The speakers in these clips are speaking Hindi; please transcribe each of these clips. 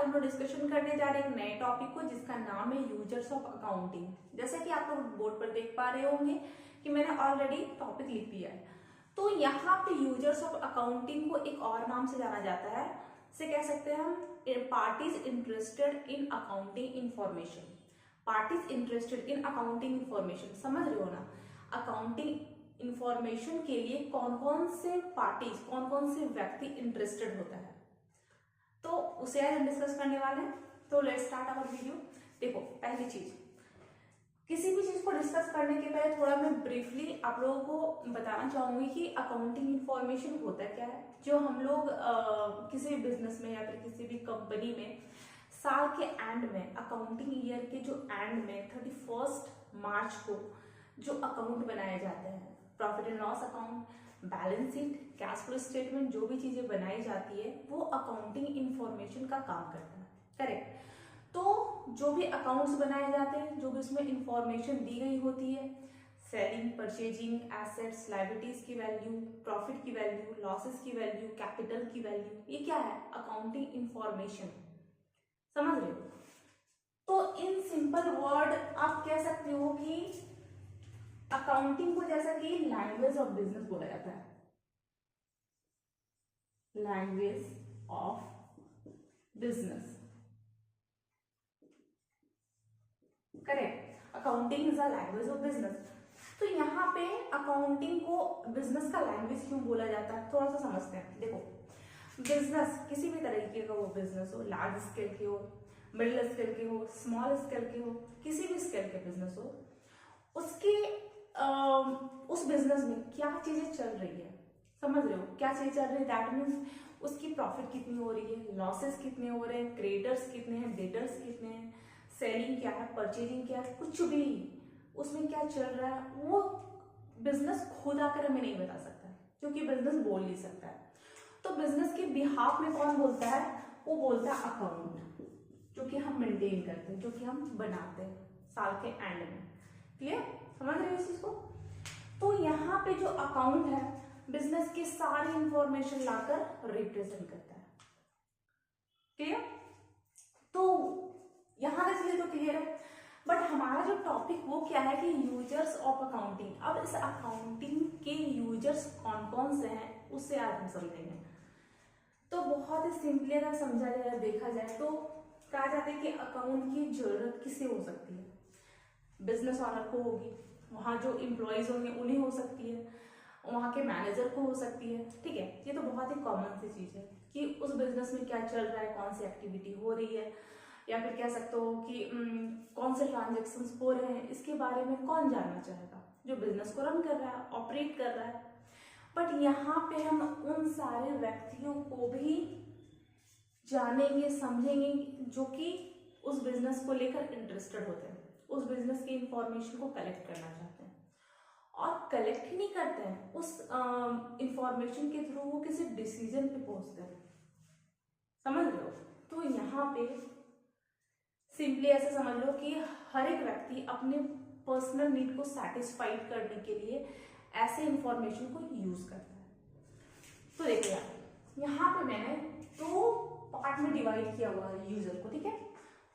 हम लोग डिस्कशन करने जा रहे हैं एक नए टॉपिक को जिसका नाम है यूजर्स ऑफ अकाउंटिंग। जैसे कि आप लोग बोर्ड पर देख पा रहे होंगे कि मैंने ऑलरेडी टॉपिक लिख दिया है। तो यहाँ पे यूजर्स ऑफ अकाउंटिंग को एक और नाम से जाना जाता है, इसे कह सकते हैं हम parties interested in accounting information. Parties interested in accounting information, समझ रहे हो ना। अकाउंटिंग इंफॉर्मेशन के लिए कौन कौन से पार्टीज, कौन कौन से व्यक्ति इंटरेस्टेड होता है, तो उसे आज हम डिस्कस करने वाले हैं। तो लेट्स स्टार्ट आवर वीडियो। देखो, पहली चीज, किसी भी चीज को डिस्कस करने के पहले थोड़ा मैं ब्रीफली आप लोगों को बताना चाहूंगी कि अकाउंटिंग इंफॉर्मेशन होता क्या है। जो हम लोग किसी भी बिजनेस में या फिर किसी भी कंपनी में साल के एंड में, अकाउंटिंग ईयर के जो एंड में 31 मार्च को जो अकाउंट बनाए जाते हैं, profit and loss account, balance sheet, cash flow statement, जो भी चीजें बनाई जाती है वो अकाउंटिंग इंफॉर्मेशन का काम करता है। करेक्ट। तो जो भी अकाउंट्स बनाए जाते हैं, जो भी उसमें इंफॉर्मेशन दी गई होती है, सेलिंग, परचेजिंग, एसेट्स, लायबिलिटीज की वैल्यू, प्रॉफिट की वैल्यू, लॉसेस की वैल्यू, कैपिटल की वैल्यू, ये क्या है? Accounting information. समझ रहे हो? तो इन सिंपल वर्ड आप कह सकते हो कि अकाउंटिंग को जैसा कि लैंग्वेज ऑफ बिजनेस बोला जाता है, language of business. Correct. Accounting is a language of business. तो यहाँ पे अकाउंटिंग को बिजनेस का लैंग्वेज क्यों बोला जाता है, थोड़ा सा समझते हैं। देखो, बिजनेस किसी भी तरीके का वो बिजनेस हो, लार्ज स्केल के हो, मिडिल स्केल के हो, स्मॉल स्केल के हो, किसी भी स्केल के बिजनेस हो, उसके उस बिजनेस में क्या चीजें चल रही है, समझ रहे हो? क्या चीजें चल रही है, दैट मीन्स उसकी प्रॉफिट कितनी हो रही है, लॉसेस कितने हो रहे हैं, क्रेडिटर्स कितने हैं, डेटर्स कितने हैं, सेलिंग क्या है, परचेजिंग क्या है, कुछ भी उसमें क्या चल रहा है, वो बिजनेस खुद आकर हमें नहीं बता सकता है, क्योंकि बिजनेस बोल नहीं सकता है। तो बिजनेस के बिहाफ में कौन बोलता है? वो बोलता है अकाउंट, जो कि हम मेंटेन करते हैं, जो कि हम बनाते हैं साल के एंड में। क्लियर? समझ रहे हो इस चीज को? तो यहाँ पे जो अकाउंट है बिजनेस की सारी इंफॉर्मेशन लाकर रिप्रेजेंट करता है। क्लियर? तो यहां तक चीजें तो क्लियर है। बट हमारा जो टॉपिक वो क्या है कि यूजर्स ऑफ अकाउंटिंग। अब इस अकाउंटिंग के यूजर्स कौन कौन से हैं उससे आज हम समझेंगे। तो बहुत ही सिंपली अगर समझा जाए, देखा जाए तो कहा जाता है कि अकाउंट की जरूरत किसे हो सकती है? बिजनेस ऑनर को होगी, वहाँ जो एम्प्लॉयज होंगे उन्हें हो सकती है, वहाँ के मैनेजर को हो सकती है। ठीक है, ये तो बहुत ही कॉमन सी चीज है कि उस बिजनेस में क्या चल रहा है, कौन सी एक्टिविटी हो रही है, या फिर कह सकते हो कि कौन से ट्रांजेक्शन्स हो रहे हैं, इसके बारे में कौन जानना चाहेगा? जो बिजनेस को रन कर रहा है, ऑपरेट कर रहा है। बट यहाँ पे हम उन सारे व्यक्तियों को भी जानेंगे, समझेंगे जो कि उस बिजनेस को लेकर इंटरेस्टेड होते हैं, उस बिजनेस की इंफॉर्मेशन को कलेक्ट करना चाहते हैं, और कलेक्ट ही नहीं करते हैं, उस इंफॉर्मेशन के थ्रू वो किसी डिसीजन पे पहुंचते हैं। समझ लो। तो यहाँ पे सिंपली ऐसे समझ लो कि हर एक व्यक्ति अपने पर्सनल नीड को सेटिस्फाइड करने के लिए ऐसे इंफॉर्मेशन को यूज करता है। तो देखो यार, यहाँ पे मैंने दो पार्ट में डिवाइड किया हुआ है यूजर को। ठीक है,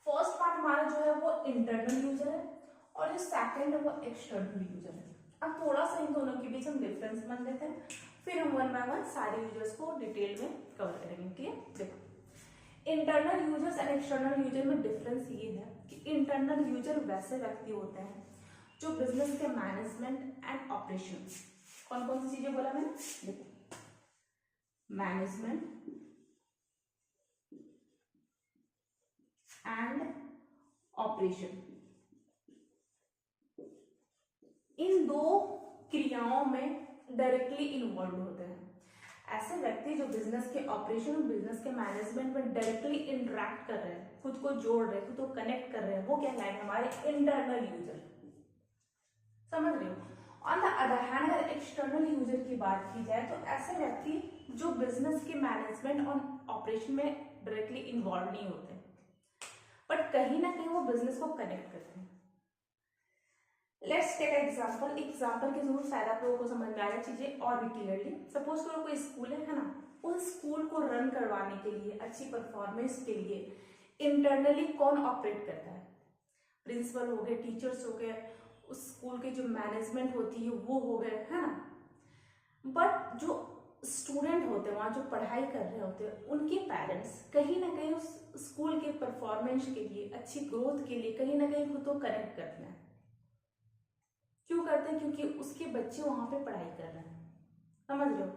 फर्स्ट पार्ट हमारा जो है वो इंटरनल यूजर है, और जो सेकंड है वो एक्सटर्नल यूजर है। अब थोड़ा सा इन दोनों के बीच हम डिफरेंस मान लेते हैं, फिर हम वन बाय वन सारे यूजर्स को डिटेल में कवर करेंगे। क्लियर? देखो, internal users and external user में डिफरेंस ये है कि इंटरनल यूजर वैसे व्यक्ति होते हैं जो बिजनेस के मैनेजमेंट एंड ऑपरेशन, कौन कौन सी चीजें बोला मैंने? देखो, मैनेजमेंट एंड ऑपरेशन, इन दो क्रियाओं में डायरेक्टली इन्वॉल्व होते हैं। ऐसे व्यक्ति जो बिजनेस के ऑपरेशन और बिजनेस के मैनेजमेंट में डायरेक्टली इंटरेक्ट कर रहे हैं, खुद को जोड़ रहे हैं, खुद को कनेक्ट कर रहे हैं, वो कहलाएंगे हमारे इंटरनल यूजर। समझ रहे हो? ऑन द अदर हैंड अगर एक्सटर्नल यूजर की बात की जाए तो ऐसे व्यक्ति जो बिजनेस के मैनेजमेंट और ऑपरेशन में डायरेक्टली इन्वॉल्व नहीं होते, बट कहीं ना कहीं वो बिजनेस को कनेक्ट करते हैं। Let's take example. एग्जाम्पल के जरूर शायद आप लोगों को समझ में आएगा चीजें और भी क्लियरली। सपोज करो कोई स्कूल है ना, उस स्कूल को रन करवाने के लिए, अच्छी परफॉर्मेंस के लिए इंटरनली कौन ऑपरेट करता है, प्रिंसिपल हो गए, टीचर्स हो गए, उस स्कूल के जो मैनेजमेंट होती है वो हो गए, है ना। बट जो स्टूडेंट होते हैं वहाँ जो पढ़ाई कर रहे होते हैं, उनके पेरेंट्स कहीं ना कहीं उस स्कूल के परफॉर्मेंस के लिए, अच्छी ग्रोथ के लिए कहीं ना कहीं खुद को कनेक्ट करते हैं। क्यों करते हैं? क्योंकि उसके बच्चे वहां पे पढ़ाई कर रहे हैं, समझ रहे हो।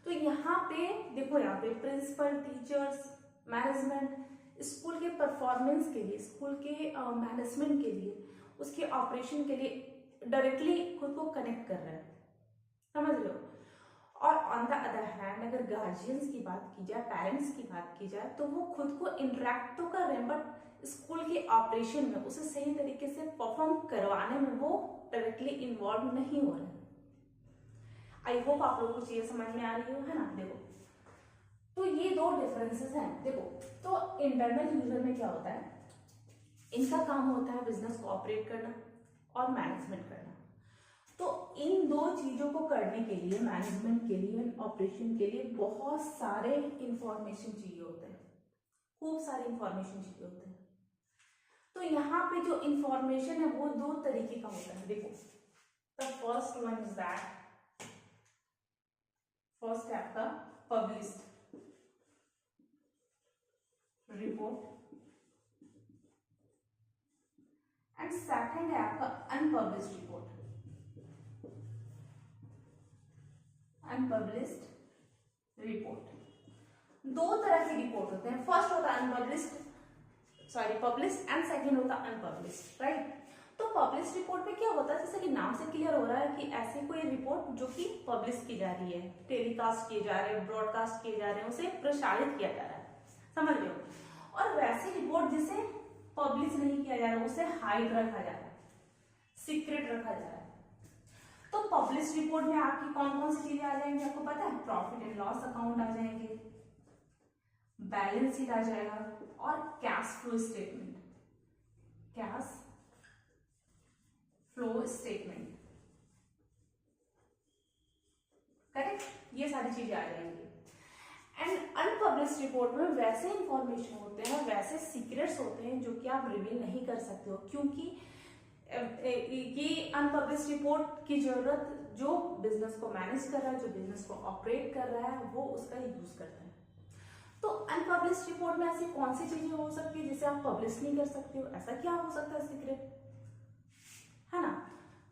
तो यहाँ पे देखो, यहाँ पे प्रिंसिपल, टीचर्स, मैनेजमेंट स्कूल के परफॉर्मेंस के लिए, स्कूल के मैनेजमेंट के लिए, उसके ऑपरेशन के लिए डायरेक्टली खुद को कनेक्ट कर रहे हैं, समझ रहे हो। और ऑन द अदर हैंड अगर गार्जियंस की बात की जाए, पेरेंट्स की बात की जाए, तो वो खुद को इंटरेक्ट तो कर रहे हैं, बट स्कूल के ऑपरेशन में उसे सही तरीके से परफॉर्म करवाने में वो डायरेक्टली इन्वॉल्व नहीं हो रहे हैं। आई होप आप लोगों को चीजें समझ में आ रही हो, है ना। देखो, तो ये दो डिफरेंसेस हैं। देखो, तो इंटरनल यूजर में क्या होता है, इनका काम होता है बिजनेस को ऑपरेट करना और मैनेजमेंट करना। तो इन दो चीजों को करने के लिए, मैनेजमेंट के लिए, ऑपरेशन के लिए बहुत सारे इंफॉर्मेशन चाहिए होते हैं, खूब सारे इंफॉर्मेशन चाहिए होते हैं। तो यहाँ पे जो इंफॉर्मेशन है वो दो तरीके का होता है। देखो, the first one is that, first है आपका पब्लिश्ड रिपोर्ट एंड सेकंड है आपका अनपब्लिश्ड रिपोर्ट। अनपब्लिश्ड रिपोर्ट, दो तरह की रिपोर्ट होते हैं। फर्स्ट होता है पब्लिश्ड एंड सेकंड होता है अनपब्लिश्ड, राइट। तो पब्लिश्ड रिपोर्ट में क्या होता है, जैसे कि नाम से क्लियर हो रहा है कि ऐसी कोई रिपोर्ट जो कि पब्लिश की जा रही है, टेलीकास्ट किए जा रहे हैं, ब्रॉडकास्ट किए जा रहे हैं, उसे प्रसारित किया जा रहा है, समझ रहे हो। और वैसी रिपोर्ट जिसे पब्लिश नहीं किया जा रहा है, उसे हाइड रखा जा रहा है, सीक्रेट रखा जा रहा है। तो पब्लिश रिपोर्ट में आपकी कौन कौन सी चीजें आ जाएंगी, आपको पता है। प्रॉफिट एंड लॉस अकाउंट आ जाएंगे, बैलेंस शीट आ जाएगा, और cash flow statement, cash flow statement, correct, ये सारी चीजें आ जाएंगी। एंड अनपब्लिश्ड रिपोर्ट में वैसे इंफॉर्मेशन होते हैं, वैसे सीक्रेट्स होते हैं जो कि आप रिवील नहीं कर सकते हो, क्योंकि ये अनपब्लिश्ड रिपोर्ट की जरूरत जो बिजनेस को मैनेज कर रहा है, जो बिजनेस को ऑपरेट कर रहा है, वो उसका यूज करता है। तो अनपब्लिश्ड रिपोर्ट में ऐसी कौन सी चीजें हो सकती है जिसे आप पब्लिश नहीं कर सकते हो, ऐसा क्या हो सकता है सीक्रेट, है ना।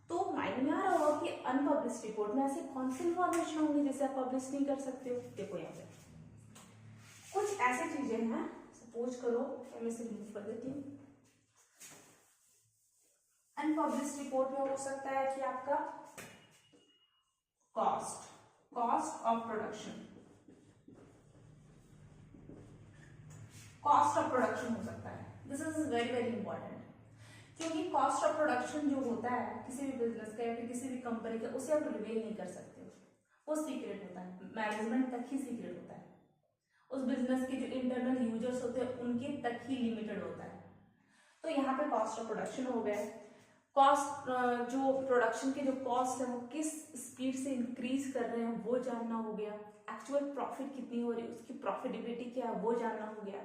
तो माइंड में आ रहा होगा कि अनपब्लिश्ड रिपोर्ट में ऐसी कौन सी इंफॉर्मेशन होंगी जिसे आप पब्लिश नहीं कर सकते हो। देखो, यहाँ पे कुछ ऐसी चीजें हैं, सपोज करो मैं इसे रिमूव कर देती हूँ। अनपब्लिश्ड रिपोर्ट में हो सकता है कि आपका cost of production, cost of production हो सकता है। This is very very important, क्योंकि कॉस्ट ऑफ प्रोडक्शन जो होता है किसी भी बिजनेस का या फिर किसी भी कंपनी का, उसे आप रिवील नहीं कर सकते हो, वो सीक्रेट होता है, मैनेजमेंट तक ही सीक्रेट होता है, उस बिजनेस के जो इंटरनल यूजर्स होते हैं उनके तक ही लिमिटेड होता है। तो यहाँ पे कॉस्ट ऑफ प्रोडक्शन हो गया, कॉस्ट जो प्रोडक्शन के जो कॉस्ट है वो किस स्पीड से इंक्रीज कर रहे हैं वो जानना हो गया, एक्चुअल प्रॉफिट कितनी हो रही है, उसकी प्रॉफिटेबिलिटी क्या है वो जानना हो गया,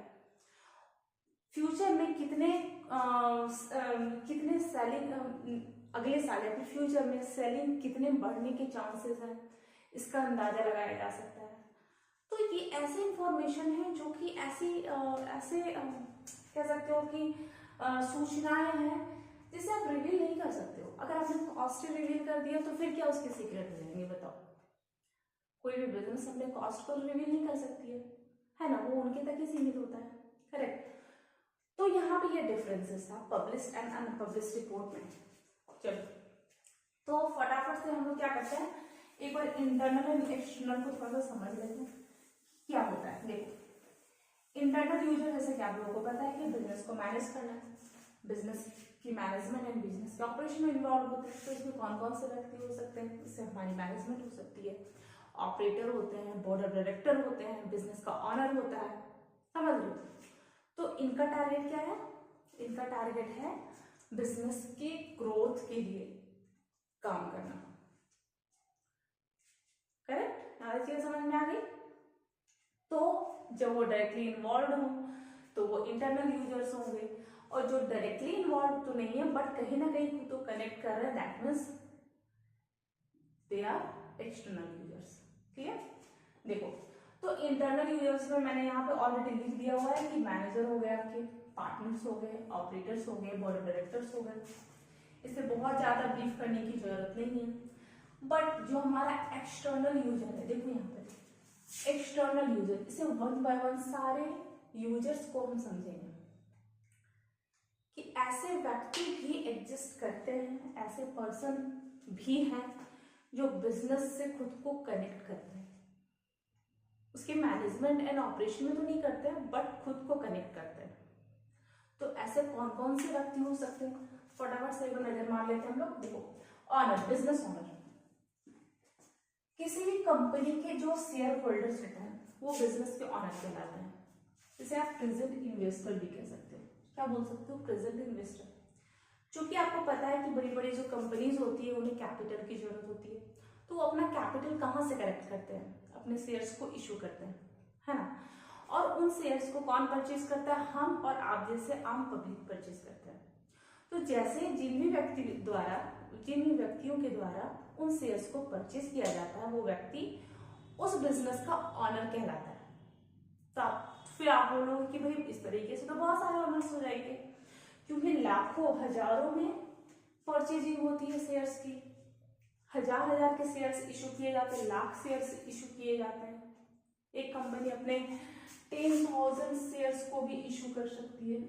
फ्यूचर में कितने सेलिंग अगले साल या फिर फ्यूचर में सेलिंग कितने बढ़ने के चांसेस हैं, इसका अंदाजा लगाया जा सकता है। तो ये ऐसी इंफॉर्मेशन है जो कि ऐसे कह सकते हो कि सूचनाएं हैं जिसे आप रिवील नहीं कर सकते हो। अगर आपने कॉस्ट रिवील कर दिया तो फिर क्या उसके सीक्रेट हो जाएंगे, बताओ। कोई भी बिजनेस अपने कॉस्ट को रिवील नहीं कर सकती है ना, वो उनके तक ही सीमित होता है, करेक्ट। तो यहाँ पे ये डिफरेंसेस था पब्लिश्ड एंड अनपब्लिश्ड रिपोर्ट में। चलो, तो फटाफट से हम लोग क्या करते हैं, एक बार इंटरनल एंड एक्सटर्नल को थोड़ा सा समझ लेते हैं क्या होता है। देखो, इंटरनल यूजर जैसे कि आप लोगों को पता है कि बिजनेस को मैनेज करना है, बिजनेस की मैनेजमेंट एंड बिजनेस के ऑपरेशन में इन्वॉल्व होते हैं। तो इसमें कौन कौन से व्यक्ति हो सकते हैं, इससे हमारी मैनेजमेंट हो सकती है, ऑपरेटर होते हैं, बोर्ड ऑफ डायरेक्टर होते हैं, बिजनेस का ऑनर होता है, समझ रहे हो। तो इनका टारगेट क्या है, इनका टारगेट है बिजनेस की ग्रोथ के लिए काम करना, करेक्ट। चीज समझ में आ गई। तो जब वो डायरेक्टली इन्वॉल्व हो तो वो इंटरनल यूजर्स होंगे, और जो डायरेक्टली इन्वॉल्व तो नहीं है बट कहीं ना कहीं तो कनेक्ट कर रहे हैं, that means they are external users. Clear? देखो, तो इंटरनल यूजर्स में मैंने यहाँ पे ऑलरेडी लिख दिया हुआ है कि मैनेजर हो गए, आपके पार्टनर्स हो गए, ऑपरेटर्स हो गए, बोर्ड ऑफ डायरेक्टर्स हो गए। इसे बहुत ज्यादा ब्रीफ करने की जरूरत नहीं है। बट जो हमारा एक्सटर्नल यूजर है, देखो यहाँ पे एक्सटर्नल यूजर, इसे वन बाय वन सारे यूजर्स को हम समझेंगे कि ऐसे व्यक्ति भी एग्जिस्ट करते हैं, ऐसे पर्सन भी हैं जो बिजनेस से खुद को कनेक्ट करते हैं। उसके मैनेजमेंट एंड ऑपरेशन में तो नहीं करते हैं बट खुद को कनेक्ट करते हैं। तो ऐसे कौन कौन से व्यक्ति हो सकते हैं, फटाफट से एक नजर मार लेते हैं हम लोग। देखो, ऑनर, बिजनेस ऑनर, किसी भी कंपनी के जो शेयर होल्डर्स होते हैं वो बिजनेस के ऑनर कहलाते हैं। इसे आप प्रेजेंट इन्वेस्टर भी कह सकते हो। क्या बोल सकते हो? Present investor. क्योंकि आपको पता है कि बड़ी बड़ी जो कंपनीज होती है उन्हें कैपिटल की जरूरत होती है, तो वो अपना कैपिटल कहाँ से कलेक्ट करते हैं? अपने शेयर्स को इशू करते हैं, है ना। और उन शेयर्स को कौन परचेज करता है? हम और आप जैसे आम पब्लिक परचेज करते हैं। तो जैसे जिन भी व्यक्तियों के द्वारा उन शेयर्स को परचेज किया जाता है वो व्यक्ति उस बिजनेस का ऑनर कहलाता है। तो फिर आप बोलोगे कि भाई इस तरीके से तो बहुत सारे ऑनर्स हो जाएंगे, क्योंकि लाखों हजारों में परचेजिंग होती है शेयर्स की, हजार के शेयर्स इशू किए जाते हैं, लाख शेयर्स इशू किए जाते हैं। एक कंपनी अपने 10,000 शेयर्स को भी इशू कर सकती है,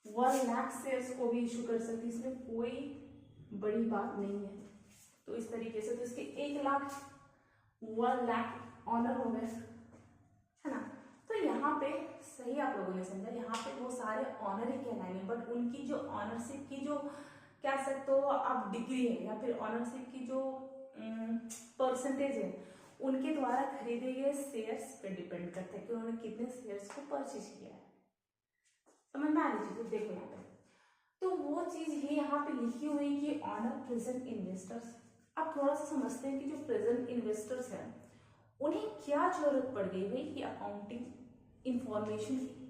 1 लाख शेयर्स को भी इशू कर सकती है, इसमें कोई बड़ी बात नहीं है। तो इस तरीके से तो इसके 1 लाख 1 लाख ऑनर हो गए, है ना। तो यहाँ पे सही आप लोगों ने समझा, यहाँ पे वो सारे ऑनर ही कहलाएंगे, बट उनकी जो ऑनरशिप की जो कह सकते हो आप डिग्री है या फिर ऑनरशिप की जो परसेंटेज है उनके द्वारा खरीदे गए शेयर्स पे डिपेंड करता है कि उन्होंने कितने शेयर्स को परचेज किया है। समझ में आ रही चीज? देखो यहाँ पे तो वो चीज ही यहाँ पे लिखी हुई कि ऑनर प्रेजेंट इन्वेस्टर्स। अब थोड़ा सा समझते हैं कि जो प्रेजेंट इन्वेस्टर्स हैं उन्हें क्या जरूरत पड़ गई भाई कि अकाउंटिंग इंफॉर्मेशन की।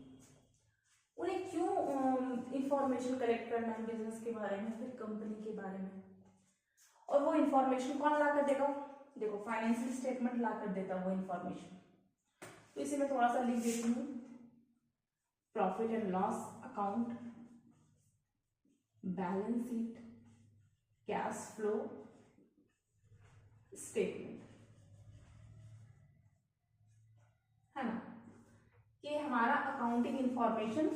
उन्हें क्यों इंफॉर्मेशन कलेक्ट करना है बिजनेस के बारे में, फिर कंपनी के बारे में, और वो इंफॉर्मेशन कौन ला कर देगा? देखो, फाइनेंशियल स्टेटमेंट ला कर देता वो इंफॉर्मेशन। तो इसे मैं थोड़ा सा लिख देती हूँ, profit and loss account, balance sheet, cash flow statement, है ना। ये हमारा अकाउंटिंग इंफॉर्मेशन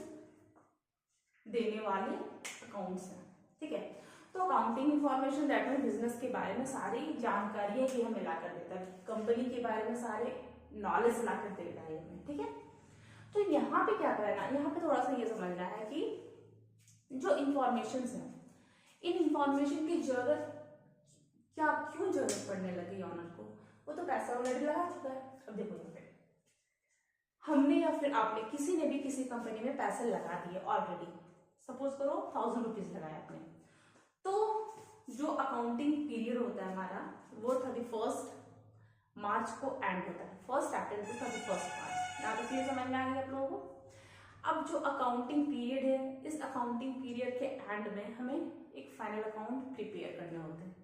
देने वाले अकाउंट्स हैं, ठीक है। तो accounting information that mean business के बारे में सारी जानकारियां ये हमें ला कर देता है, कंपनी के बारे में सारे नॉलेज ला कर देता है हमें, ठीक है। तो यहाँ पे क्या करना है, यहाँ पे थोड़ा सा ये समझना है कि जो इंफॉर्मेशन है इन इंफॉर्मेशन की जरूरत क्यों जरूरत पड़ने लगी ऑनर को? वो तो पैसा ऑलरेडी लगा चुका है। अब देखो यहाँ पे हमने या फिर आपने किसी ने भी किसी कंपनी में पैसे लगा दिए ऑलरेडी, सपोज करो 1000 रुपीज लगाए आपने, तो जो अकाउंटिंग पीरियड होता है हमारा वो 31 मार्च को एंड होता है, 1 अप्रैल टू 31 मार्च। यहाँ पे ये समझ में आ गई आप लोगों को। अब जो अकाउंटिंग पीरियड है, इस अकाउंटिंग पीरियड के एंड में हमें एक फाइनल अकाउंट प्रिपेयर करने होते हैं,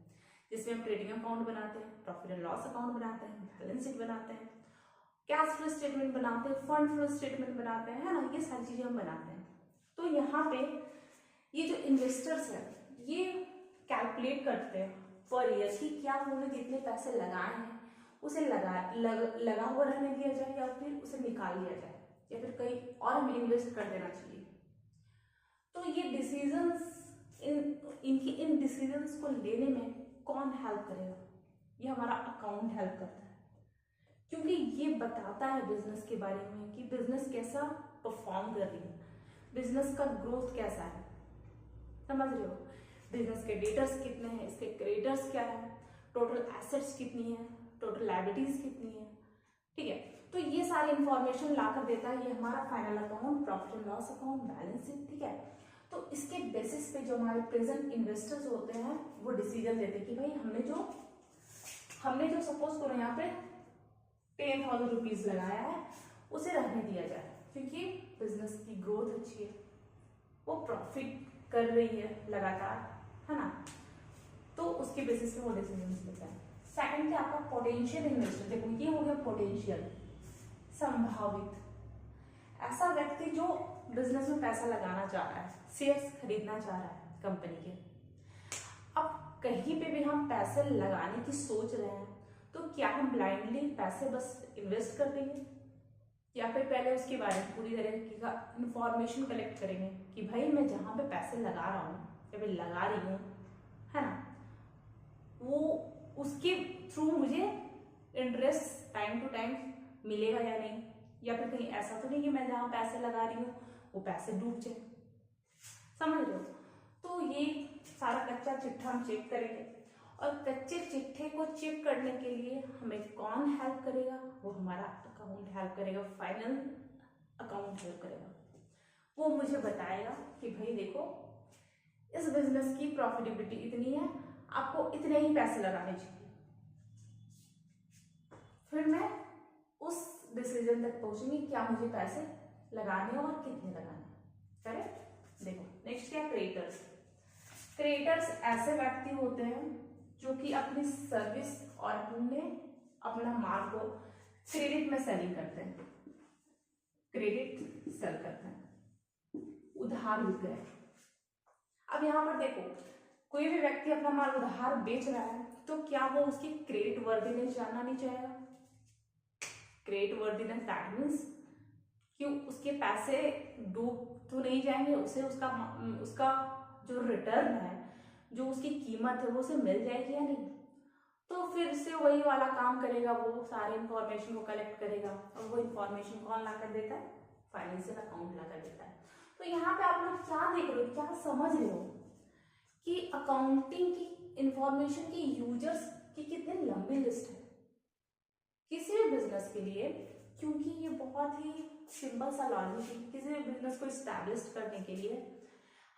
जिसमें हम ट्रेडिंग अकाउंट बनाते हैं, प्रॉफिट एंड लॉस अकाउंट बनाते हैं, बैलेंस शीट बनाते हैं, कैश फ्लो स्टेटमेंट बनाते हैं, फंड फ्लो स्टेटमेंट बनाते हैं, है ना। ये सारी चीजें हम बनाते हैं। तो यहाँ पे ये जो इन्वेस्टर्स है ये कैलकुलेट करते हैं पर ईयर की क्या उन्होंने जितने पैसे लगाए हैं उसे लगा हुआ रहने दिया जाए या फिर उसे निकाल लिया जाए या फिर कहीं और हमें इन्वेस्ट कर देना चाहिए। तो ये डिसीजंस इनकी इन डिसीजंस को लेने में कौन हेल्प करेगा? ये हमारा अकाउंट हेल्प करता है, क्योंकि ये बताता है बिजनेस के बारे में कि बिजनेस कैसा परफॉर्म कर रही है, बिजनेस का ग्रोथ कैसा है, समझ रहे हो। बिजनेस के डेटर्स कितने हैं, इसके क्रेडिटर्स क्या है, टोटल एसेट्स कितनी है, टोटल लायबिलिटीज कितनी है, ठीक है। तो ये सारी इंफॉर्मेशन लाकर देता है ये हमारा final account, profit and loss account, balance sheet, ठीक है। तो इसके बेसिस पे जो हमारे प्रेजेंट इन्वेस्टर्स होते हैं वो डिसीजन लेते हैं कि भाई हमने जो सपोज करो यहाँ पे 10,000 रुपीज लगाया है उसे रहने दिया जाए, क्योंकि क्योंकि बिजनेस की ग्रोथ अच्छी है, वो प्रॉफिट कर रही है लगातार, है ना, तो उसके बेसिस पे वो डिसीजन लेता है। सेकंड क्या आपका पोटेंशियल इन्वेस्टर, देखो ये हो गया पोटेंशियल, संभावित, ऐसा व्यक्ति जो बिजनेस में पैसा लगाना चाह रहा है, शेयर्स खरीदना चाह रहा है कंपनी के। अब कहीं पे भी हम पैसे लगाने की सोच रहे हैं तो क्या हम ब्लाइंडली पैसे बस इन्वेस्ट कर देंगे, या फिर पहले उसके बारे में पूरी तरीके का इंफॉर्मेशन कलेक्ट करेंगे कि भाई मैं जहाँ पे पैसे लगा रहा हूँ या फिर लगा रही हूँ, है ना, वो उसके थ्रू मुझे इंटरेस्ट टाइम टू टाइम मिलेगा या नहीं, या फिर कहीं ऐसा तो नहीं कि मैं जहाँ पैसे लगा रही हूँ वो पैसे डूब जाए, समझ रहे हो। तो ये सारा कच्चा चिट्ठा हम चेक करेंगे, और कच्चे चिट्ठे को चेक करने के लिए हमें कौन हेल्प करेगा, वो हमारा अकाउंट हेल्प करेगा, फाइनल अकाउंट हेल्प करेगा। वो मुझे बताएगा कि भाई देखो इस बिजनेस की प्रॉफिटेबिलिटी इतनी है, आपको इतने ही पैसे लगाने चाहिए, फिर मैं उस डिसीजन तक पहुंचूंगी क्या मुझे पैसे लगाने और कितने लगाने, करेक्ट। देखो नेक्स्ट क्या, क्रिएटर्स। क्रिएटर्स ऐसे व्यक्ति होते हैं जो कि अपनी सर्विस और अपना माल को क्रेडिट में सेलिंग करते हैं, क्रेडिट सेल करते हैं, उधार विक्रय। अब यहाँ पर देखो कोई भी व्यक्ति अपना माल उधार बेच रहा है तो क्या वो उसकी क्रेडिट वर्दीनेस जानना नहीं चाहेगा। क्रेडिट वर्दीनेस दैट मीन्स कि उसके पैसे डूब तो नहीं जाएंगे, उसे उसका जो रिटर्न है, जो उसकी कीमत है वो उसे मिल जाएगी या नहीं। तो फिर से वही वाला काम करेगा, वो सारे इंफॉर्मेशन को कलेक्ट करेगा, और वो इंफॉर्मेशन कौन ला कर देता है, फाइनेंशियल अकाउंट ला कर देता है। तो यहाँ पे आप लोग क्या देख रहे हो, क्या समझ रहे हो कि अकाउंटिंग की इंफॉर्मेशन की यूजर्स की कितनी लंबी लिस्ट है किसी भी बिजनेस के लिए, क्योंकि ये बहुत ही सिंपल सा लॉजिक है। किसी भी बिजनेस को इस्टेब्लिश करने के लिए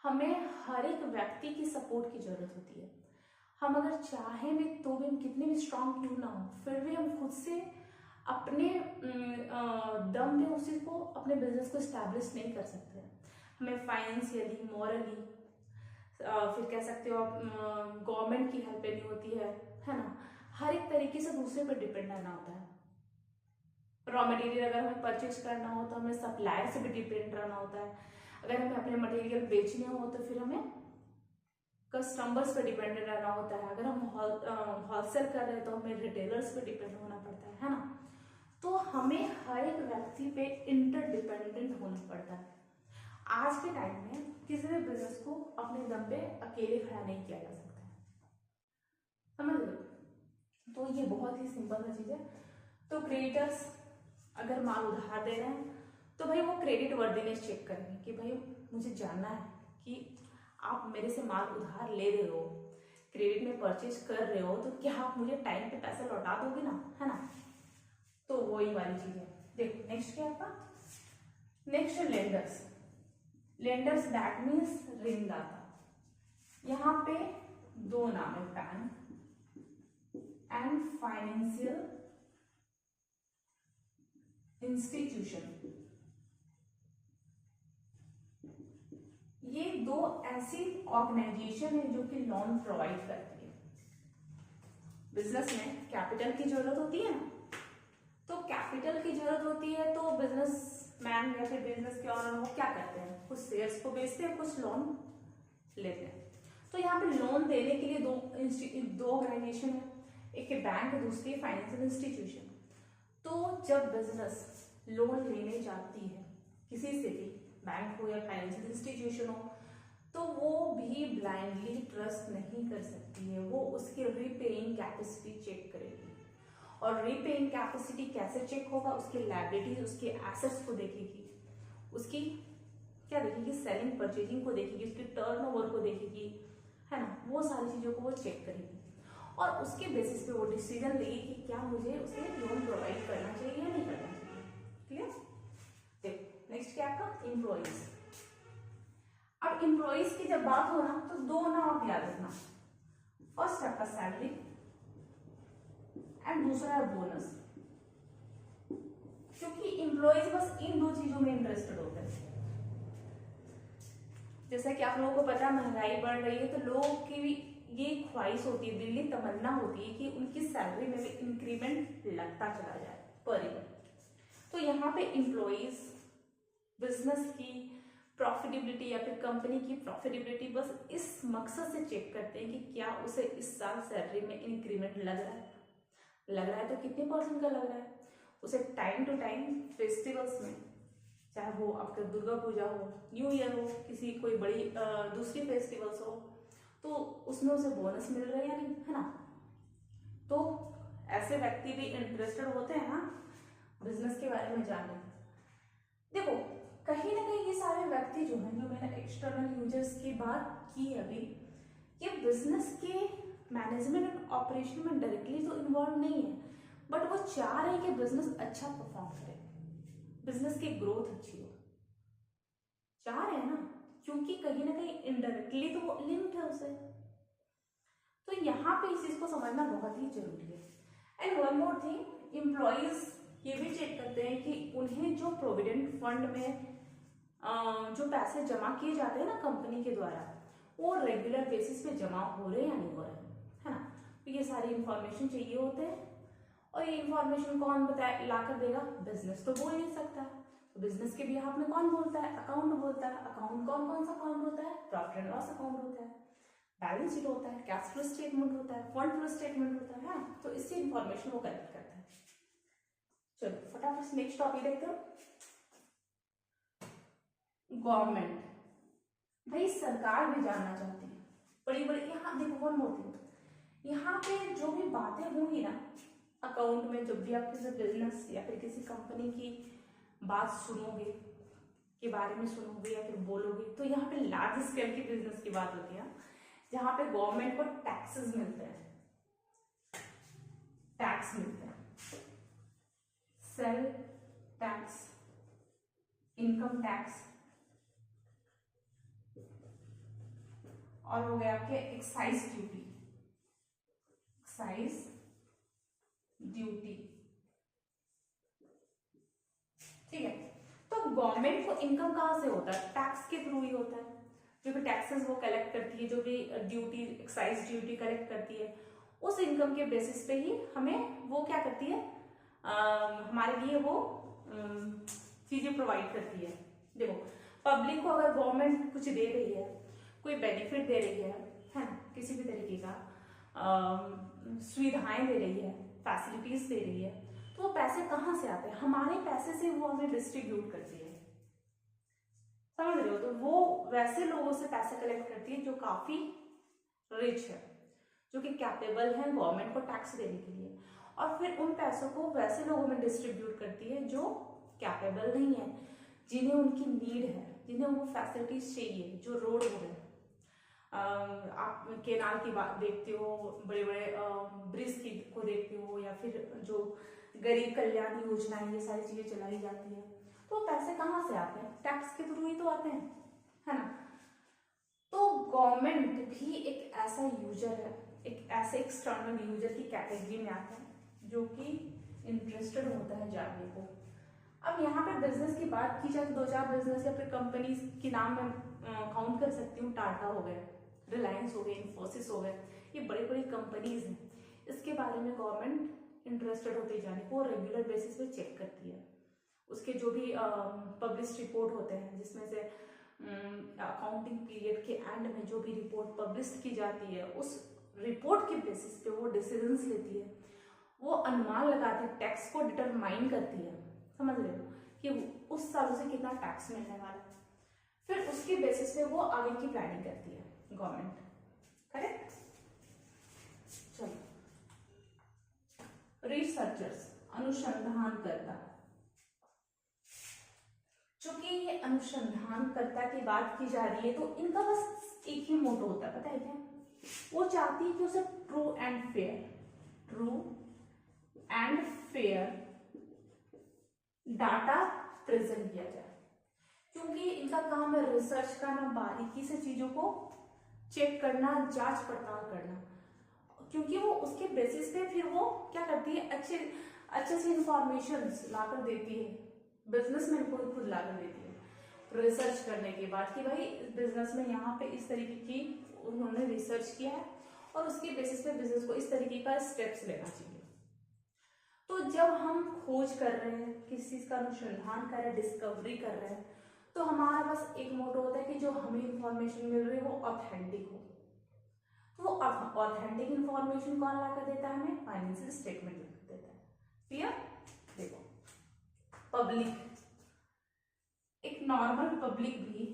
हमें हर एक व्यक्ति की सपोर्ट की जरूरत होती है। हम अगर चाहें भी तो भी, हम कितने भी स्ट्रांग क्यों ना हो, फिर भी हम खुद से अपने दम पे उसी को, अपने बिजनेस को इस्टेब्लिश नहीं कर सकते। हमें फाइनेंशियली, मॉरली, फिर कह सकते हो आप गवर्नमेंट की हेल्प लेनी होती है ना, हर एक तरीके से दूसरे पर डिपेंड रहना होता है। रॉ मटेरियल अगर हमें परचेज करना हो तो हमें सप्लायर से भी डिपेंड रहना होता है। अगर हमें अपने मटेरियल बेचने हो तो फिर हमें कस्टमर्स पे डिपेंडेंट रहना होता है। अगर हम होलसेल कर रहे हैं तो हमें रिटेलर्स पे डिपेंड होना पड़ता है ना। तो हमें हर एक व्यक्ति पे इंटरडिपेंडेंट होना पड़ता है। आज के टाइम में किसी भी बिजनेस को अपने दम पे अकेले खड़ा नहीं किया जा सकता है, समझ लो। तो ये बहुत ही सिंपल सा चीज है। तो क्रेडिटर्स अगर माल उधार दे रहे हैं तो भाई वो क्रेडिट वर्दीनेस चेक करेंगे कि भाई मुझे जानना है कि आप मेरे से माल उधार ले रहे हो, क्रेडिट में परचेज कर रहे हो, तो क्या आप मुझे टाइम पे पैसा लौटा दोगे ना, है ना। तो वही वाली चीज है। देखो नेक्स्ट क्या है आपका, next lenders. Lenders that means ऋणदाता। यहाँ पे दो नाम है, बैंक एंड फाइनेंशियल इंस्टीट्यूशन। ये दो ऐसी ऑर्गेनाइजेशन है जो कि लोन प्रोवाइड करती है। बिजनेस में कैपिटल की जरूरत होती है ना, तो कैपिटल की जरूरत होती है तो बिजनेस मैन या फिर बिजनेस के ऑनर वो क्या करते हैं, कुछ शेयर्स को बेचते हैं, कुछ लोन लेते हैं। तो यहाँ पे लोन देने के लिए दो ऑर्गेनाइजेशन है, एक है बैंक, दूसरी है फाइनेंशियल इंस्टीट्यूशन। तो जब बिजनेस लोन लेने जाती है किसी से भी, बैंक हो या फाइनेंशियल इंस्टीट्यूशन हो, तो वो भी ब्लाइंडली ट्रस्ट नहीं कर सकती है। वो उसकी रीपेइंग कैपेसिटी चेक करेगी। और रीपेइंग कैपेसिटी कैसे चेक होगा, उसके लायबिलिटीज, उसके एसेट्स को देखेगी, उसकी क्या देखेगी, सेलिंग परचेजिंग को देखेगी, उसकी टर्नओवर को देखेगी, है ना, वो सारी चीजों को वो चेक करेगी। और उसके बेसिस पे वो डिसीजन लेगी कि क्या मुझे उसे लोन प्रोवाइड करना चाहिए या नहीं करना चाहिए। क्लियर। देखो नेक्स्ट क्या आपका, एम्प्लॉइज। अब एम्प्लॉइज की जब बात हो ना तो दो नाम आप याद रखना, फर्स्ट आपका सैलरी एंड दूसरा है बोनस। क्योंकि एम्प्लॉइज बस इन दो चीजों में इंटरेस्ट जैसा कि आप लोगों को पता है महंगाई बढ़ रही है, तो लोगों की भी ये ख्वाहिश होती है, दिल्ली तमन्ना होती है कि उनकी सैलरी में भी इंक्रीमेंट लगता चला जाए पर ईयर। तो यहाँ पे इम्प्लॉइज बिजनेस की प्रॉफिटेबिलिटी या फिर कंपनी की प्रॉफिटेबिलिटी बस इस मकसद से चेक करते हैं कि क्या उसे इस साल सैलरी में इंक्रीमेंट लग रहा है तो कितने परसेंट का लग रहा है। उसे टाइम टू टाइम फेस्टिवल्स में, चाहे वो आपका दुर्गा पूजा हो, न्यू ईयर हो, किसी कोई बड़ी दूसरी फेस्टिवल्स हो, तो उसमें उसे बोनस मिल रहा है या नहीं, है ना। तो ऐसे व्यक्ति भी इंटरेस्टेड होते हैं ना बिजनेस के बारे में जानने। देखो कहीं ना कहीं ये सारे व्यक्ति जो हैं, जो मैंने एक्सटर्नल यूजर्स की बात की अभी, ये बिजनेस के मैनेजमेंट एंड ऑपरेशन में डायरेक्टली तो इन्वॉल्व नहीं है, बट वो चाह रहे हैं कि बिजनेस अच्छा परफॉर्म करे, बिजनेस की ग्रोथ अच्छी हो, चाह रहे हैं ना, क्योंकि कहीं ना कहीं इनडायरेक्टली तो वो लिंक्ड है उसे। तो यहाँ पे इस चीज को समझना बहुत ही जरूरी है। And one more thing, employees ये भी चेक करते हैं कि उन्हें जो प्रोविडेंट फंड में जो पैसे जमा किए जाते हैं ना कंपनी के द्वारा, वो रेगुलर बेसिस पे जमा हो रहे हैं या नहीं हो रहे, है ना। तो ये सारी इंफॉर्मेशन चाहिए होते हैं, और ये इंफॉर्मेशन कौन बताए ला कर देगा, बिजनेस तो बोल नहीं सकता। तो बिजनेस के बिहाफ में कौन बोलता है, अकाउंट बोलता है। अकाउंट कौन कौन सा अकाउंट होता है, प्रॉफिट एंड लॉस अकाउंट होता है, बैलेंस शीट होता है, कैश फ्लो स्टेटमेंट होता है, फंड फ्लो स्टेटमेंट होता है। तो इससे इंफॉर्मेशन वो कलेक्ट करता है। चलो फटाफट से नेक्स्ट टॉपिक देखते हो, गवर्नमेंट। भाई सरकार भी जानना चाहती है बड़ी बड़ी, यहाँ देखो वन मोर थिंग, यहाँ पे जो भी बातें होंगी ना अकाउंट में, जब भी आप किसी बिजनेस या फिर किसी कंपनी की बात सुनोगे, के बारे में सुनोगे या फिर बोलोगे, तो यहाँ पे लार्ज स्केल की बिजनेस की बात होती है, जहाँ पे गवर्नमेंट को टैक्सेस मिलते हैं, टैक्स मिलते हैं, सेल टैक्स, इनकम टैक्स, और हो गया आपके एक्साइज ड्यूटी, एक्साइज ड्यूटी, ठीक है। तो गवर्नमेंट को इनकम कहाँ से होता है, टैक्स के थ्रू ही होता है। जो भी टैक्सेस वो कलेक्ट करती है, जो भी ड्यूटी एक्साइज ड्यूटी कलेक्ट करती है, उस इनकम के बेसिस पे ही हमें वो क्या करती है, हमारे लिए वो चीजें प्रोवाइड करती है। देखो पब्लिक को अगर गवर्नमेंट कुछ दे रही है, कोई बेनिफिट दे रही है ना, किसी भी तरीके का सुविधाएं दे रही है, फैसिलिटीज दे रही है, तो वो पैसे कहाँ से आते हैं, हमारे पैसे से वो हमें डिस्ट्रीब्यूट करती है, समझ रहे हो। तो वो वैसे लोगों से पैसे कलेक्ट करती है जो काफी रिच है, जो कि कैपेबल है गवर्नमेंट को टैक्स देने के लिए, और फिर उन पैसों को वैसे लोगों में डिस्ट्रीब्यूट करती है जो कैपेबल नहीं है, जिन्हें उनकी नीड है, जिन्हें वो फैसिलिटीज चाहिए, जो रोड हो गए, आप केनाल की बात देखते हो, बड़े बड़े ब्रिज की को देखते हो, या फिर जो गरीब कल्याण योजनाएं, ये सारी चीजें चलाई जाती है, तो पैसे कहाँ से आते हैं, टैक्स के थ्रू ही तो आते हैं, है ना। तो गवर्नमेंट भी एक ऐसा यूजर है, एक ऐसे एक्सटर्नल यूजर की कैटेगरी में आता है जो कि इंटरेस्टेड होता है जानने को। अब यहाँ पे बिजनेस की बात की जाए तो 2-4 बिजनेस या फिर कंपनीज के नाम मैं काउंट कर सकती हूँ। टाटा हो गए, रिलायंस हो गए, इन्फोसिस हो गए, ये बड़ी बड़ी कंपनीज हैं। इसके बारे में गवर्नमेंट इंटरेस्टेड होती है जाने को, रेगुलर बेसिस पे चेक करती है। उसके जो भी पब्लिश रिपोर्ट होते हैं, जिसमें से अकाउंटिंग पीरियड के एंड में जो भी रिपोर्ट पब्लिश की जाती है, उस रिपोर्ट के बेसिस पे वो डिसीजंस लेती है, वो अनुमान लगाती है, टैक्स को डिटरमाइन करती है, समझ रहे हो, कि उस साल से कितना टैक्स मिलने वाला है, फिर उसके बेसिस पे वो आगे की प्लानिंग करती है गवर्नमेंट, करेक्ट। चलो रिसर्चर्स, अनुसंधानकर्ता, चूंकि ये अनुसंधानकर्ता की बात की जा रही है, तो इनका बस एक ही मोटो होता है, पता है क्या, वो चाहती है कि उसे true and fair data present किया जाए, क्योंकि इनका काम है रिसर्च करना, बारीकी से चीजों को चेक करना, जांच पड़ताल करना, क्योंकि वो उसके बेसिस पे फिर वो क्या करती है, अच्छे से इंफॉर्मेशन लाकर देती है, बिजनेसमैन को खुद लाकर देती है। रिसर्च करने के बाद कि भाई बिजनेस में यहाँ पे इस तरीके की उन्होंने रिसर्च किया है और उसके बेसिस पे बिजनेस को इस तरीके का स्टेप्स लेना चाहिए। तो जब हम खोज कर रहे हैं, किसी चीज का अनुसंधान कर रहे हैं, डिस्कवरी कर रहे हैं, तो हमारा बस एक मोटो होता है कि जो हमें इंफॉर्मेशन मिल रही है वो ऑथेंटिक हो। तो वो ऑथेंटिक इंफॉर्मेशन कौन ला कर देता है हमें? फाइनेंशियल स्टेटमेंट ला कर देता है। क्लियर? देखो, पब्लिक, एक नॉर्मल पब्लिक भी,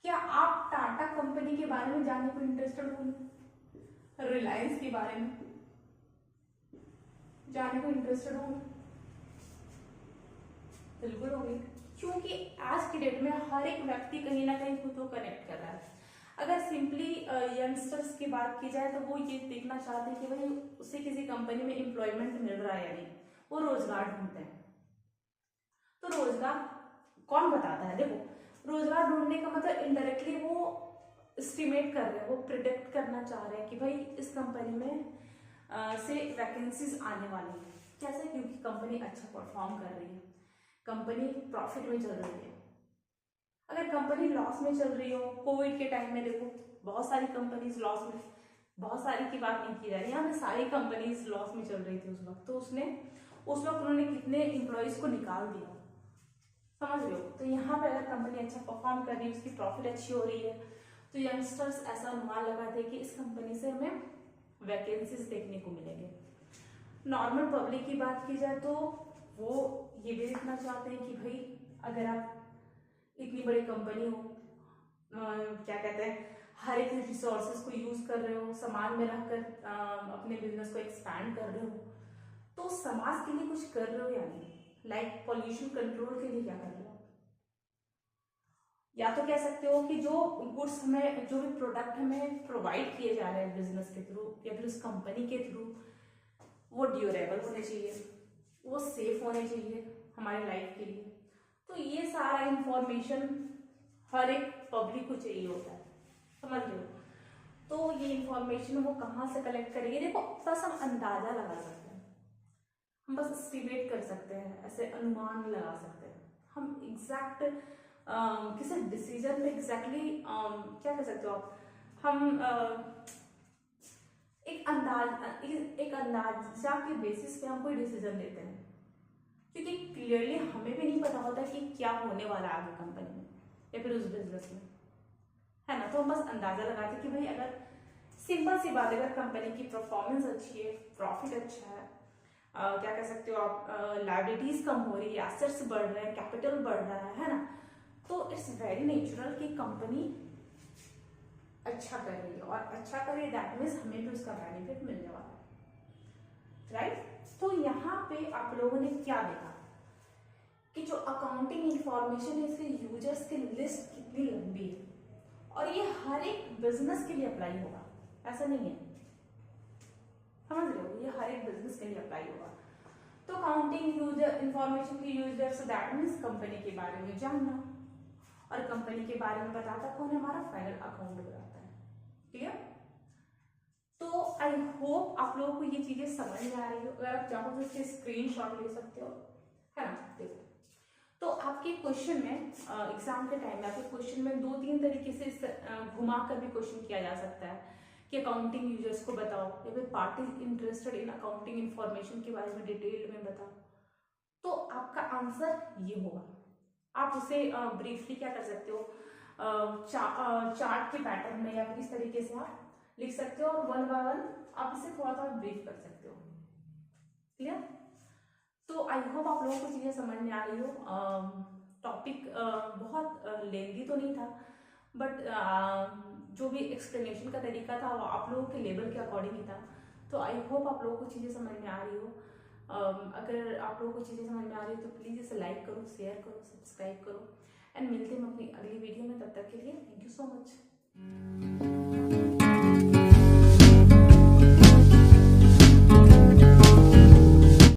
क्या आप टाटा कंपनी के बारे में जानने को इंटरेस्टेड होंगे? रिलायंस के बारे में जानने को इंटरेस्टेड होंगे? बिल्कुल होंगे, क्योंकि आज की डेट में हर एक व्यक्ति कहीं ना कहीं खुद को कनेक्ट कर रहा है। अगर सिंपली यंगस्टर्स की बात की जाए तो वो ये देखना चाहते हैं कि भाई उसे किसी कंपनी में एम्प्लॉयमेंट मिल रहा है या नहीं, वो रोजगार ढूंढते हैं। तो रोजगार कौन बताता है? देखो, रोजगार ढूंढने का मतलब इनडायरेक्टली वो एस्टिमेट कर रहे हैं, वो प्रिडिक्ट करना चाह रहे हैं कि भाई इस कंपनी में से वैकेंसीज आने वाली है। कैसे? क्योंकि कंपनी अच्छा परफॉर्म कर रही है, कंपनी प्रॉफिट में चल रही है। अगर कंपनी लॉस में चल रही हो, कोविड के टाइम में देखो बहुत सारी कंपनीज लॉस में, बहुत सारी की बात नहीं की जा रही है, सारी कंपनीज लॉस में चल रही थी उस वक्त, तो उस वक्त उन्होंने कितने एम्प्लॉयज को निकाल दिया, समझ रहे हो? तो यहाँ पे अगर कंपनी अच्छा परफॉर्म कर रही है, उसकी प्रॉफिट अच्छी हो रही है, तो यंगस्टर्स ऐसा अनुमान लगाते हैं कि इस कंपनी से हमें वैकेंसीज देखने को मिलेंगे। नॉर्मल पब्लिक की बात की जाए तो वो ये भी देखना चाहते हैं कि भाई अगर आप इतनी बड़ी कंपनी हो, क्या कहते हैं, हर एक रिसोर्सेज को यूज कर रहे हो, समाज में रहकर अपने बिजनेस को एक्सपैंड कर रहे हो, तो समाज के लिए कुछ कर रहे हो या नहीं? लाइक पॉल्यूशन कंट्रोल के लिए क्या कर रहे हो? या तो कह सकते हो कि जो गुड्स हमें, जो भी प्रोडक्ट हमें प्रोवाइड किए जा रहे हैं बिजनेस के थ्रू या फिर उस कंपनी के थ्रू, वो ड्यूरेबल होने चाहिए, वो सेफ होने चाहिए हमारी लाइफ के लिए। तो ये सारा इंफॉर्मेशन हर एक पब्लिक को चाहिए होता है, समझ रहे हो? तो ये इंफॉर्मेशन वो कहाँ से कलेक्ट करेंगे? देखो, बस हम अंदाजा लगा सकते हैं, हम बस एस्टिमेट कर सकते हैं, ऐसे अनुमान लगा सकते हैं। हम एग्जैक्ट किसी डिसीजन पे एग्जैक्टली क्या कर सकते हो आप? हम एक अंदाजा के बेसिस पे हम कोई डिसीजन लेते हैं, क्योंकि क्लियरली हमें भी नहीं पता होता कि क्या होने वाला है आगे कंपनी में या फिर उस बिजनेस में, है ना? तो हम बस अंदाजा लगाते हैं कि भाई अगर सिंपल सी बात है, अगर कंपनी की परफॉर्मेंस अच्छी है, प्रॉफिट अच्छा है, क्या कह सकते हो आप, लायबिलिटीज कम हो रही है, एसेट्स बढ़ रहे हैं, कैपिटल बढ़ रहा है ना, तो इट्स वेरी नेचुरल कि कंपनी अच्छा कर रही है, और अच्छा करे दैट मीन्स हमें भी उसका बेनिफिट मिलने वाला है, राइट? तो यहाँ पे आप लोगों ने क्या देखा कि जो अकाउंटिंग इंफॉर्मेशन है इसके यूजर्स की लिस्ट कितनी लंबी है, और ये हर एक बिजनेस के लिए अप्लाई होगा, ऐसा नहीं है, समझ रहे हो? ये हर एक बिजनेस के लिए अप्लाई होगा। तो अकाउंटिंग यूजर इंफॉर्मेशन के यूजर्स, दैट मीन्स कंपनी के बारे में जानना, और कंपनी के बारे में बताता कौन? हमारा फाइनल अकाउंट बनाता है। क्लियर? तो आई होप आप लोगों को ये चीजें समझ में आ रही हो। अगर आप चाहो तो इसके स्क्रीनशॉट ले सकते हो, है ना? देखो, तो आपके क्वेश्चन में एग्जाम के टाइम में आपके क्वेश्चन में 2-3 तरीके से घुमा कर भी क्वेश्चन किया जा सकता है कि अकाउंटिंग यूजर्स को बताओ, या फिर party interested in accounting information के बारे में डिटेल में बताओ। तो आपका आंसर ये होगा। आप उसे ब्रीफली क्या कर सकते हो, चार्ट के पैटर्न में या फिर इस तरीके से आप लिख सकते हो, और 1 by 1 आप इसे थोड़ा थोड़ा ब्रीफ कर सकते हो। क्लियर? तो आई होप आप लोगों को चीजें समझ में आ रही हो। टॉपिक बहुत लेंदी तो नहीं था, बट जो भी एक्सप्लेनेशन का तरीका था वो आप लोगों के लेवल के अकॉर्डिंग ही था। तो आई होप आप लोगों को चीजें समझ में आ रही हो। अगर आप लोगों को चीजें समझ में आ रही हो तो प्लीज इसे लाइक करो, शेयर करो, सब्सक्राइब करो, एंड मिलते हैं हम अपनी अगली वीडियो में। तब तक के लिए थैंक यू सो मच।